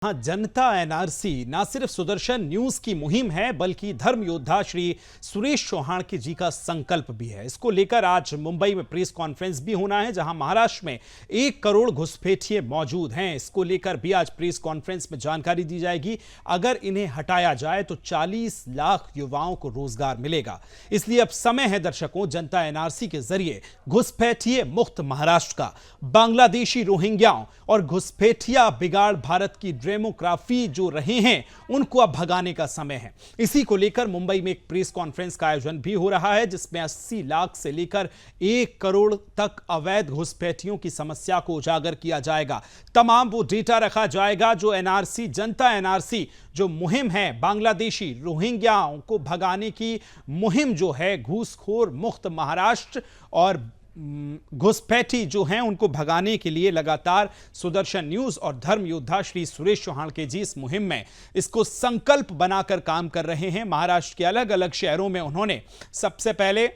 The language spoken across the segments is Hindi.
हाँ, जनता एनआरसी ना सिर्फ सुदर्शन न्यूज की मुहिम है बल्कि धर्म योद्धा श्री सुरेश चौहान के जी का संकल्प भी है। इसको लेकर आज मुंबई में प्रेस कॉन्फ्रेंस भी होना है, जहां महाराष्ट्र में 1 करोड़ घुसपैठिए मौजूद हैं। इसको लेकर भी आज प्रेस कॉन्फ्रेंस में जानकारी दी जाएगी। अगर इन्हें हटाया जाए तो 40 लाख युवाओं को रोजगार मिलेगा। इसलिए अब समय है दर्शकों, जनता एनआरसी के जरिए घुसपैठिए मुक्त महाराष्ट्र का, बांग्लादेशी रोहिंग्याओं और घुसपैठिया बिगाड़ भारत की डेमोग्राफी जो रहे हैं उनको अब भगाने का समय है। इसी को लेकर मुंबई में एक प्रेस कॉन्फ्रेंस का आयोजन भी हो रहा है, जिसमें 80 लाख से लेकर 1 करोड़ तक अवैध घुसपैठियों की समस्या को उजागर किया जाएगा। तमाम वो डेटा रखा जाएगा जो एनआरसी, जनता एनआरसी जो मुहिम है, बांग्लादेशी रोहिंग्याओं को भगाने की मुहिम जो है, घूसखोर मुक्त महाराष्ट्र और घुसपैठी जो हैं उनको भगाने के लिए लगातार सुदर्शन न्यूज और धर्म योद्धा श्री सुरेश चौहान के जी इस मुहिम में इसको संकल्प बनाकर काम कर रहे हैं। महाराष्ट्र के अलग अलग शहरों में उन्होंने सबसे पहले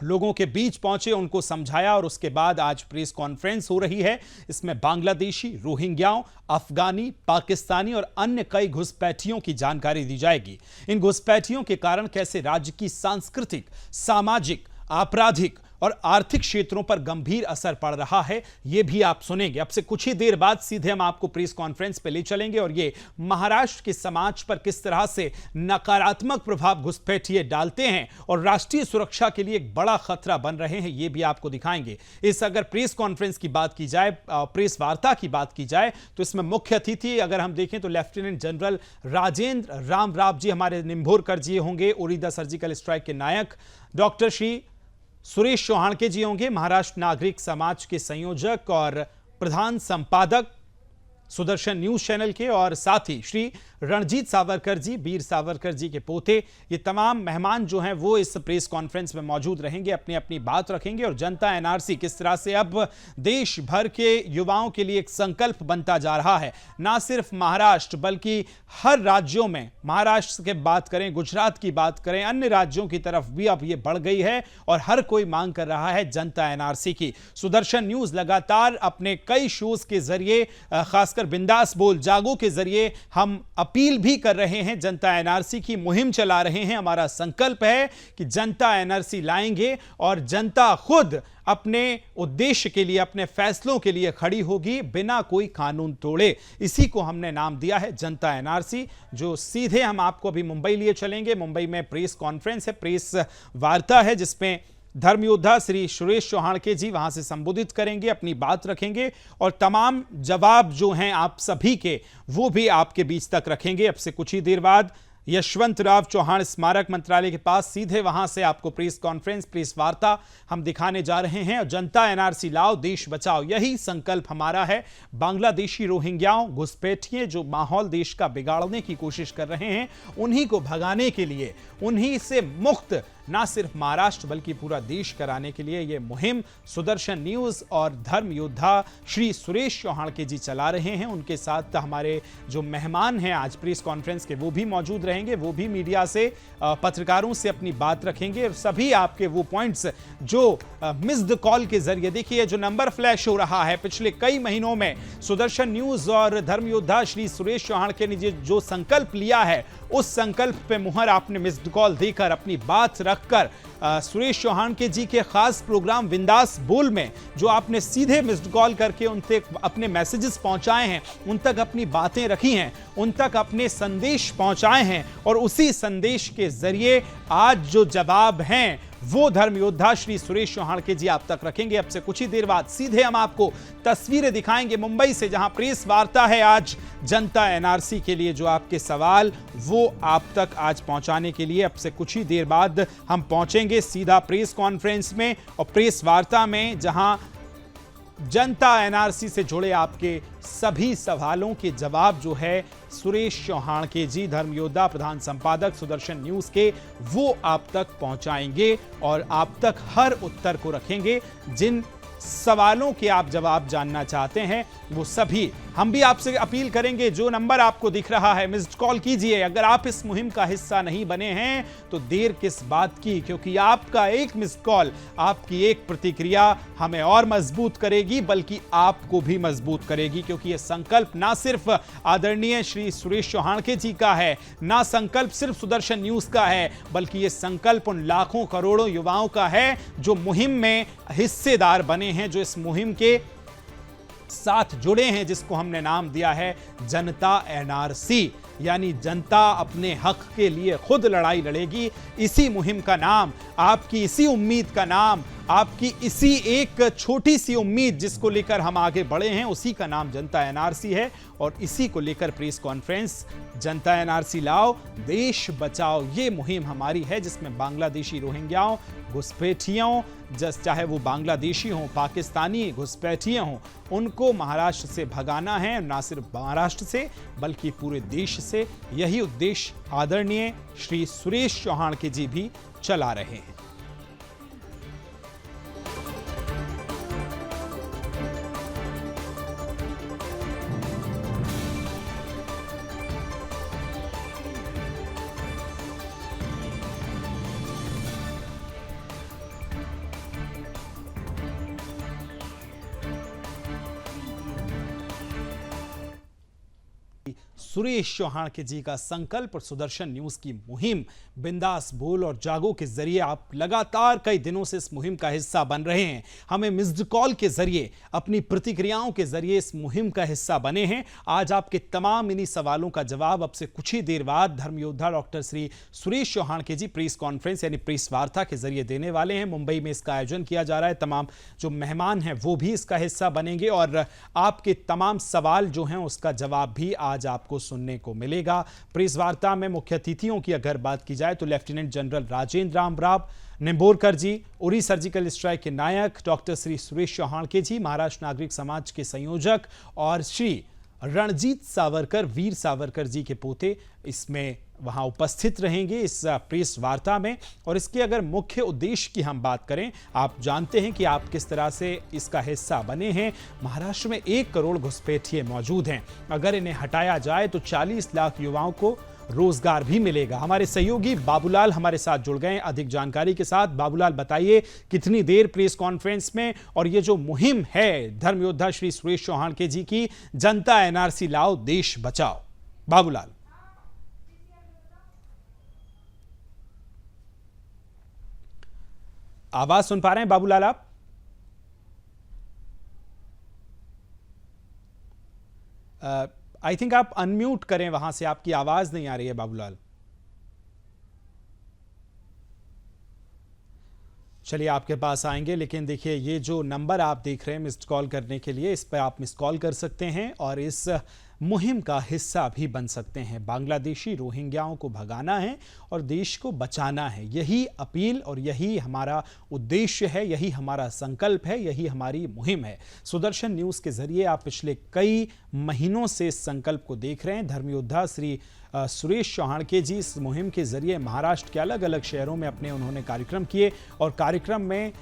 लोगों के बीच पहुंचे, उनको समझाया और उसके बाद आज प्रेस कॉन्फ्रेंस हो रही है। इसमें बांग्लादेशी, रोहिंग्याओं, अफगानी, पाकिस्तानी और अन्य कई घुसपैठियों की जानकारी दी जाएगी। इन घुसपैठियों के कारण कैसे राज्य की सांस्कृतिक, सामाजिक, आपराधिक और आर्थिक क्षेत्रों पर गंभीर असर पड़ रहा है, यह भी आप सुनेंगे। अब से कुछ ही देर बाद सीधे हम आपको प्रेस कॉन्फ्रेंस पे ले चलेंगे और ये महाराष्ट्र के समाज पर किस तरह से नकारात्मक प्रभाव घुसपैठिए डालते हैं और राष्ट्रीय सुरक्षा के लिए एक बड़ा खतरा बन रहे हैं, यह भी आपको दिखाएंगे। इस अगर प्रेस कॉन्फ्रेंस की बात की जाए, प्रेस वार्ता की बात की जाए, तो इसमें मुख्य अतिथि अगर हम देखें तो लेफ्टिनेंट जनरल राजेंद्र राम राव जी हमारे निंभोरकर जी होंगे, उरी द सर्जिकल स्ट्राइक के नायक डॉक्टर श्री सुरेश चौहान के जी होंगे, महाराष्ट्र नागरिक समाज के संयोजक और प्रधान संपादक सुदर्शन न्यूज चैनल के, और साथ ही श्री रणजीत सावरकर जी, वीर सावरकर जी के पोते। ये तमाम मेहमान जो हैं वो इस प्रेस कॉन्फ्रेंस में मौजूद रहेंगे, अपनी अपनी बात रखेंगे और जनता एनआरसी किस तरह से अब देश भर के युवाओं के लिए एक संकल्प बनता जा रहा है। ना सिर्फ महाराष्ट्र बल्कि हर राज्यों में, महाराष्ट्र की बात करें, गुजरात की बात करें, अन्य राज्यों की तरफ भी अब ये बढ़ गई है और हर कोई मांग कर रहा है जनता एनआरसी की। सुदर्शन न्यूज लगातार अपने कई शोज के जरिए, खासकर बिंदास बोल, जागो के जरिए हम अपील भी कर रहे हैं, जनता एनआरसी की मुहिम चला रहे हैं। हमारा संकल्प है कि जनता एनआरसी लाएंगे और जनता खुद अपने उद्देश्य के लिए, अपने फैसलों के लिए खड़ी होगी बिना कोई कानून तोड़े। इसी को हमने नाम दिया है जनता एनआरसी। जो सीधे हम आपको अभी मुंबई लिए चलेंगे। मुंबई में प्रेस कॉन्फ्रेंस है, प्रेस वार्ता है, जिसमें धर्म योद्धा श्री सुरेश चौहान के जी वहां से संबोधित करेंगे, अपनी बात रखेंगे और तमाम जवाब जो हैं आप सभी के वो भी आपके बीच तक रखेंगे। अब से कुछ ही देर बाद यशवंतराव चौहान स्मारक मंत्रालय के पास सीधे वहां से आपको प्रेस कॉन्फ्रेंस, प्रेस वार्ता हम दिखाने जा रहे हैं। और जनता एनआरसी लाओ, देश बचाओ, यही संकल्प हमारा है। बांग्लादेशी रोहिंग्याओं, घुसपैठिए जो माहौल देश का बिगाड़ने की कोशिश कर रहे हैं, उन्हीं को भगाने के लिए, उन्हीं से मुक्त ना सिर्फ महाराष्ट्र बल्कि पूरा देश कराने के लिए यह मुहिम सुदर्शन न्यूज और धर्म योद्धा श्री सुरेश चौहान के जी चला रहे हैं। उनके साथ हमारे जो मेहमान हैं आज प्रेस कॉन्फ्रेंस के, वो भी मौजूद रहेंगे। वो भी मीडिया से, पत्रकारों से अपनी बात रखेंगे और सभी आपके वो पॉइंट्स जो मिस्ड कॉल के जरिए, देखिए जो नंबर फ्लैश हो रहा है पिछले कई महीनों में, सुदर्शन न्यूज और धर्म योद्धा श्री सुरेश चौहान के ने जो संकल्प लिया है, उस संकल्प पे मुहर आपने मिस्ड कॉल देकर, अपनी बात रखकर, सुरेश चौहान के जी के खास प्रोग्राम बिंदास बोल में जो आपने सीधे मिस्ड कॉल करके उन तक अपने मैसेजेस पहुंचाए हैं, उन तक अपनी बातें रखी हैं, उन तक अपने संदेश पहुंचाए हैं और उसी संदेश के जरिए आज जो जवाब हैं वो धर्म योद्धा श्री सुरेश चौहान के जी आप तक रखेंगे। अब से कुछ ही देर बाद सीधे हम आपको तस्वीरें दिखाएंगे मुंबई से, जहां प्रेस वार्ता है आज जनता एनआरसी के लिए। जो आपके सवाल वो आप तक आज पहुंचाने के लिए अब से कुछ ही देर बाद हम पहुंचेंगे सीधा प्रेस कॉन्फ्रेंस में और प्रेस वार्ता में, जहां जनता एनआरसी से जुड़े आपके सभी सवालों के जवाब जो है सुरेश चौहान के जी, धर्म योद्धा, प्रधान संपादक सुदर्शन न्यूज के, वो आप तक पहुंचाएंगे और आप तक हर उत्तर को रखेंगे। जिन सवालों के आप जवाब जानना चाहते हैं वो सभी हम भी आपसे अपील करेंगे, जो नंबर आपको दिख रहा है मिस्ड कॉल कीजिए। अगर आप इस मुहिम का हिस्सा नहीं बने हैं तो देर किस बात की, क्योंकि आपका एक मिस्ड कॉल, आपकी एक प्रतिक्रिया हमें और मजबूत करेगी, बल्कि आपको भी मजबूत करेगी। क्योंकि यह संकल्प ना सिर्फ आदरणीय श्री सुरेश चौहानके जी का है, ना संकल्प सिर्फ सुदर्शन न्यूज का है, बल्कि यह संकल्प उन लाखों करोड़ों युवाओं का है जो मुहिम में हिस्सेदार बने हैं, जो इस मुहिम के साथ जुड़े हैं, जिसको हमने नाम दिया है जनता एनआरसी। यानी जनता अपने हक के लिए खुद लड़ाई लड़ेगी। इसी मुहिम का नाम, आपकी इसी उम्मीद का नाम, आपकी इसी एक छोटी सी उम्मीद जिसको लेकर हम आगे बढ़े हैं, उसी का नाम जनता एनआरसी है। और इसी को लेकर प्रेस कॉन्फ्रेंस, जनता एनआरसी लाओ देश बचाओ, ये मुहिम हमारी है, जिसमें बांग्लादेशी रोहिंग्याओं, घुसपैठियों, चाहे वो बांग्लादेशी हों, पाकिस्तानी घुसपैठिए हों, उनको महाराष्ट्र से भगाना है। ना सिर्फ महाराष्ट्र से बल्कि पूरे देश से। यही उद्देश्य आदरणीय श्री सुरेश चौहानके जी भी चला रहे हैं। सुरेश चौहानके जी का संकल्प और सुदर्शन न्यूज की मुहिम बिंदास बोल और जागो के जरिए आप लगातार कई दिनों से इस मुहिम का हिस्सा बन रहे हैं। हमें मिस्ड कॉल के जरिए, अपनी प्रतिक्रियाओं के जरिए इस मुहिम का हिस्सा बने हैं। आज आपके तमाम इन्हीं सवालों का जवाब अब से कुछ ही देर बाद धर्म योद्धा डॉक्टर श्री सुरेश चौहानके जी प्रेस कॉन्फ्रेंस यानी प्रेस वार्ता के जरिए देने वाले हैं। मुंबई में इसका आयोजन किया जा रहा है। तमाम जो मेहमान हैं वो भी इसका हिस्सा बनेंगे और आपके तमाम सवाल जो हैं उसका जवाब भी आज आपको सुनने को मिलेगा। प्रेस वार्ता में मुख्य अतिथियों की अगर बात की जाए तो लेफ्टिनेंट जनरल राजेंद्र रामराव निंबोरकर जी, उरी सर्जिकल स्ट्राइक के नायक डॉक्टर श्री सुरेश चौहानके जी, महाराष्ट्र नागरिक समाज के संयोजक, और श्री रणजीत सावरकर, वीर सावरकर जी के पोते इसमें वहां उपस्थित रहेंगे इस प्रेस वार्ता में। और इसके अगर मुख्य उद्देश्य की हम बात करें, आप जानते हैं कि आप किस तरह से इसका हिस्सा बने हैं। महाराष्ट्र में 1 करोड़ घुसपैठिए मौजूद हैं। अगर इन्हें हटाया जाए तो 40 लाख युवाओं को रोजगार भी मिलेगा। हमारे सहयोगी बाबूलाल हमारे साथ जुड़ गए अधिक जानकारी के साथ। बाबूलाल, बताइए कितनी देर प्रेस कॉन्फ्रेंस में, और ये जो मुहिम है धर्म योद्धा श्री सुरेश चौहानके जी की, जनता एनआरसी लाओ देश बचाओ। बाबूलाल। आवाज सुन पा रहे हैं बाबूलाल आप? आई थिंक आप अनम्यूट करें, वहां से आपकी आवाज नहीं आ रही है बाबूलाल। चलिए आपके पास आएंगे, लेकिन देखिए ये जो नंबर आप देख रहे हैं मिस्ड कॉल करने के लिए, इस पर आप मिस्ड कॉल कर सकते हैं और इस मुहिम का हिस्सा भी बन सकते हैं। बांग्लादेशी रोहिंग्याओं को भगाना है और देश को बचाना है, यही अपील और यही हमारा उद्देश्य है, यही हमारा संकल्प है, यही हमारी मुहिम है। सुदर्शन न्यूज़ के जरिए आप पिछले कई महीनों से इस संकल्प को देख रहे हैं। धर्म योद्धा श्री सुरेश चौहानके जी इस मुहिम के जरिए महाराष्ट्र के अलग अलग शहरों में उन्होंने कार्यक्रम किए और कार्यक्रम में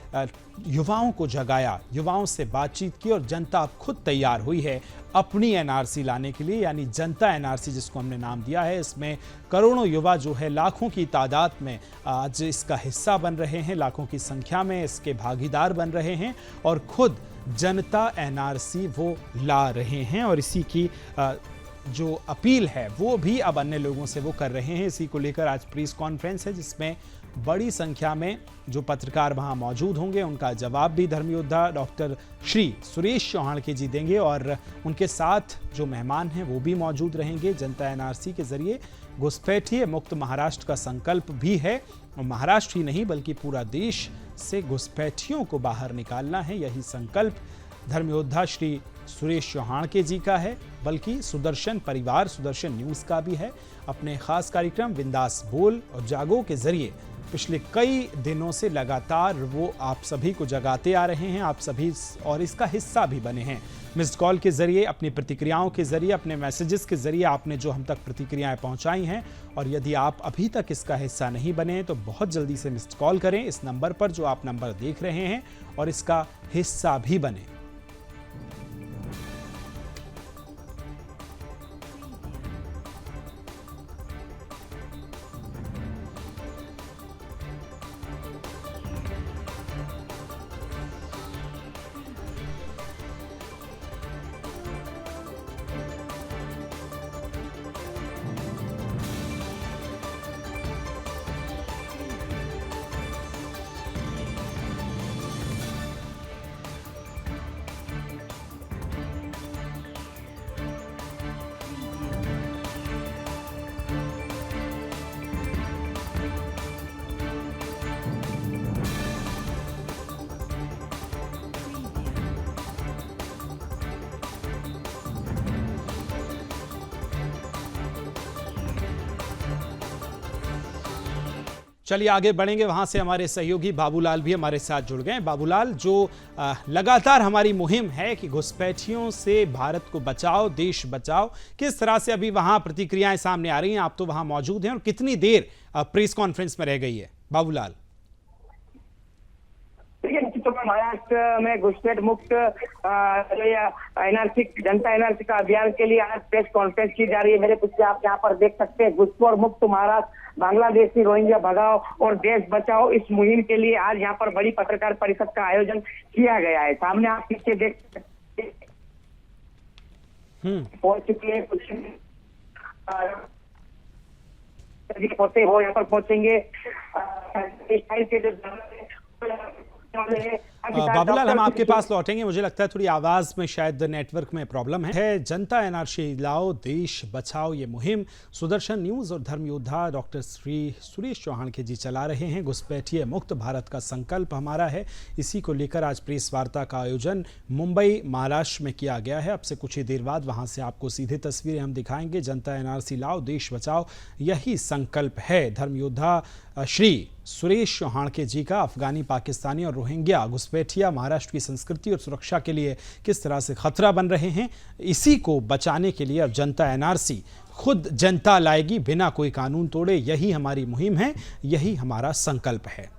युवाओं को जगाया, युवाओं से बातचीत की और जनता अब खुद तैयार हुई है अपनी एनआरसी लाने के लिए, यानी जनता एनआरसी जिसको हमने नाम दिया है। इसमें करोड़ों युवा जो है, लाखों की तादाद में आज इसका हिस्सा बन रहे हैं, लाखों की संख्या में इसके भागीदार बन रहे हैं और खुद जनता एनआरसी वो ला रहे हैं। और इसी की जो अपील है वो भी अब अन्य लोगों से वो कर रहे हैं। इसी को लेकर आज प्रेस कॉन्फ्रेंस है जिसमें बड़ी संख्या में जो पत्रकार वहां मौजूद होंगे, उनका जवाब भी धर्म योद्धा डॉक्टर श्री सुरेश चौहानके जी देंगे और उनके साथ जो मेहमान हैं वो भी मौजूद रहेंगे। जनता एनआरसी के जरिए घुसपैठिए मुक्त महाराष्ट्र का संकल्प भी है और महाराष्ट्र ही नहीं बल्कि पूरा देश से घुसपैठियों को बाहर निकालना है। यही संकल्प धर्म योद्धा श्री सुरेश चौहानके जी का है, बल्कि सुदर्शन परिवार, सुदर्शन न्यूज़ का भी है। अपने खास कार्यक्रम बिंदास बोल और जागो के जरिए पिछले कई दिनों से लगातार वो आप सभी को जगाते आ रहे हैं, आप सभी और इसका हिस्सा भी बने हैं। मिस्ड कॉल के जरिए, अपनी प्रतिक्रियाओं के जरिए, अपने मैसेजेस के जरिए आपने जो हम तक प्रतिक्रियाएं पहुंचाई हैं। और यदि आप अभी तक इसका हिस्सा नहीं बने हैं तो बहुत जल्दी से मिस्ड कॉल करें इस नंबर पर जो आप नंबर देख रहे हैं और इसका हिस्सा भी बने। चलिए आगे बढ़ेंगे, वहां से हमारे सहयोगी बाबूलाल भी हमारे साथ जुड़ गए। बाबूलाल, जो लगातार हमारी मुहिम है कि घुसपैठियों से भारत को बचाओ, देश बचाओ, किस तरह से अभी वहां प्रतिक्रियाएं सामने आ रही हैं? आप तो वहां मौजूद हैं और कितनी देर प्रेस कॉन्फ्रेंस में रह गई है बाबूलाल? महाराष्ट्र में घुसपैठ मुक्त एनआरसी जनता एनआरसी का अभियान के लिए आज प्रेस कॉन्फ्रेंस की जा रही है। मेरे पीछे आप यहाँ पर देख सकते हैं, घुसपैठ मुक्त महाराष्ट्र, बांग्लादेशी रोहिंग्या भगाओ और देश बचाओ, इस मुहिम के लिए आज यहाँ पर बड़ी पत्रकार परिषद का आयोजन किया गया है। सामने आप पीछे देख सकते पहुंच चुके हैं, कुछ होते हो यहाँ पर पहुंचेंगे। बाबूलाल, हम आपके पास लौटेंगे। मुझे लगता है थोड़ी आवाज में शायद नेटवर्क में प्रॉब्लम है। जनता एनआरसी लाओ, देश बचाओ, ये मुहिम सुदर्शन न्यूज और धर्म योद्धा डॉक्टर श्री सुरेश चौहान के जी चला रहे हैं। घुसपैठिए मुक्त भारत का संकल्प हमारा है, इसी को लेकर आज प्रेस वार्ता का आयोजन मुंबई महाराष्ट्र में किया गया है। अब से कुछ ही देर बाद वहां से आपको सीधे तस्वीरें हम दिखाएंगे। जनता एनआरसी लाओ, देश बचाओ, यही संकल्प है धर्म योद्धा श्री सुरेश चौहान के जी का। अफगानी, पाकिस्तानी और रोहिंग्या घुसपैठिया महाराष्ट्र की संस्कृति और सुरक्षा के लिए किस तरह से खतरा बन रहे हैं, इसी को बचाने के लिए अब जनता एनआरसी खुद जनता लाएगी, बिना कोई कानून तोड़े। यही हमारी मुहिम है, यही हमारा संकल्प है।